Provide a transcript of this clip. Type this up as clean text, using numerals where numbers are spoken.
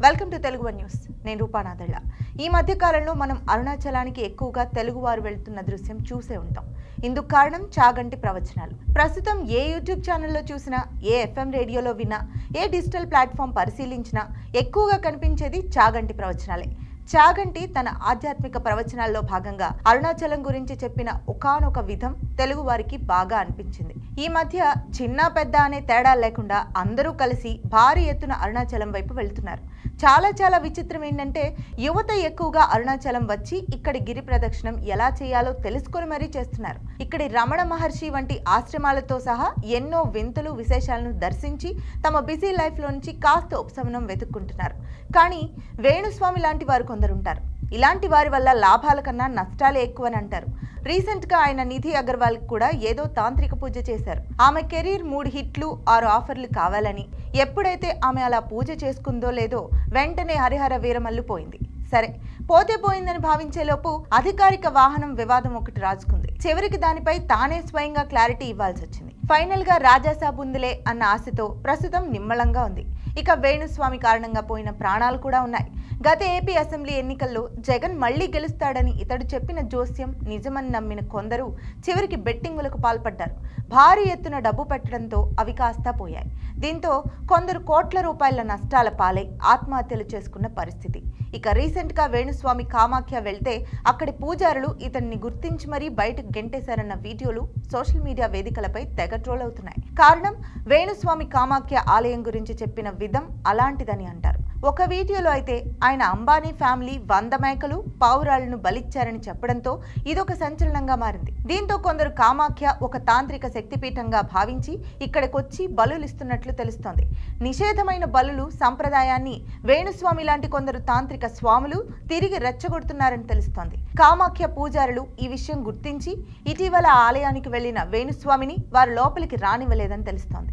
Welcome to Telugu news. నేను రూపానాథళ్ళ. ఈ మధ్య కాలంలో మనం అరుణాచలానికి ఎక్కువగా తెలుగువారు వెళ్తున్న దృశ్యం చూసే ఉంటాం. ఇందుకు కారణం చాగంటి ప్రవచనాలు. ప్రస్తుతం ఏ యూట్యూబ్ ఛానల్లో చూసినా, ఏ FM రేడియోలో విన్నా, ఏ డిజిటల్ ప్లాట్ఫామ్ పరిశీలించినా ఎక్కువగా కనిపించేది చాగంటి ప్రవచనాలే. చాగంటి తన ఆధ్యాత్మిక ప్రవచనాల్లో భాగంగా అరుణాచలం గురించి చెప్పిన ఒకానొక విధం తెలుగు వారికి బాగా అనిపించింది. ఈ మధ్య చిన్న పెద్ద అనే తేడా లేకుండా అందరూ కలిసి భారీ ఎత్తున అరుణాచలం వైపు వెళ్తున్నారు. చాలా విచిత్రం ఏంటంటే, యువత ఎక్కువగా అరుణాచలం వచ్చి ఇక్కడి గిరి ప్రదక్షిణం ఎలా చేయాలో తెలుసుకొని మరీ చేస్తున్నారు. ఇక్కడి రమణ మహర్షి వంటి ఆశ్రమాలతో సహా ఎన్నో వింతలు విశేషాలను దర్శించి తమ బిజీ లైఫ్లో నుంచి కాస్త ఉపశమనం వెతుక్కుంటున్నారు. కానీ వేణుస్వామి లాంటి వారు కొందరుంటారు. ఇలాంటి వారి వల్ల లాభాల కన్నా నష్టాలే ఎక్కువని అంటారు. రీసెంట్గా ఆయన నిధి అగర్వాల్కి కూడా ఏదో తాంత్రిక పూజ చేశారు. ఆమె కెరీర్ 3 హిట్లు 6 ఆఫర్లు కావాలని, ఎప్పుడైతే ఆమె అలా పూజ చేసుకుందో లేదో వెంటనే హరిహర వీరమల్లు పోయింది. సరే, పోతే పోయిందని భావించేలోపు అధికారిక వాహనం వివాదం ఒకటి రాజుకుంది. చివరికి దానిపై తానే స్వయంగా క్లారిటీ ఇవ్వాల్సి వచ్చింది. ఫైనల్ గా రాజాసాబ్ ఉందిలే అన్న ఆశతో ప్రస్తుతం నిమ్మళంగా ఉంది. ఇక వేణుస్వామి కారణంగా పోయిన ప్రాణాలు కూడా ఉన్నాయి. గత ఏపీ అసెంబ్లీ ఎన్నికల్లో జగన్ మళ్లీ గెలుస్తాడని ఇతడు చెప్పిన జోస్యం నిజమని నమ్మిన కొందరు చివరికి బెట్టింగులకు పాల్పడ్డారు. భారీ ఎత్తున డబ్బు పెట్టడంతో అవి కాస్తా పోయాయి. దీంతో కొందరు కోట్ల రూపాయల నష్టాల పాలై ఆత్మహత్యలు చేసుకున్న పరిస్థితి. ఇక రీసెంట్ గా వేణుస్వామి కామాఖ్య వెళ్తే అక్కడి పూజారులు ఇతన్ని గుర్తించి మరీ బయటకు గెంటేశారన్న వీడియోలు సోషల్ మీడియా వేదికలపై తెగ ట్రోల్ అవుతున్నాయి. కారణం, వేణుస్వామి కామాఖ్య ఆలయం గురించి చెప్పిన విధం అలాంటిదని అంటారు. ఒక వీడియోలో అయితే ఆయన అంబానీ ఫ్యామిలీ 100 మేకలు పావురాళ్లను బలిచ్చారని చెప్పడంతో ఇదొక సంచలనంగా మారింది. దీంతో కొందరు కామాఖ్య ఒక తాంత్రిక శక్తిపీఠంగా భావించి ఇక్కడికొచ్చి బలులిస్తున్నట్లు తెలుస్తోంది. నిషేధమైన బలులు సంప్రదాయాన్ని వేణుస్వామి లాంటి కొందరు తాంత్రిక స్వాములు తిరిగి రెచ్చగొడుతున్నారని తెలుస్తోంది. కామాఖ్య పూజారులు ఈ విషయం గుర్తించి ఇటీవల ఆలయానికి వెళ్లిన వేణుస్వామిని వారు లోపలికి రానివ్వలేదని తెలుస్తోంది.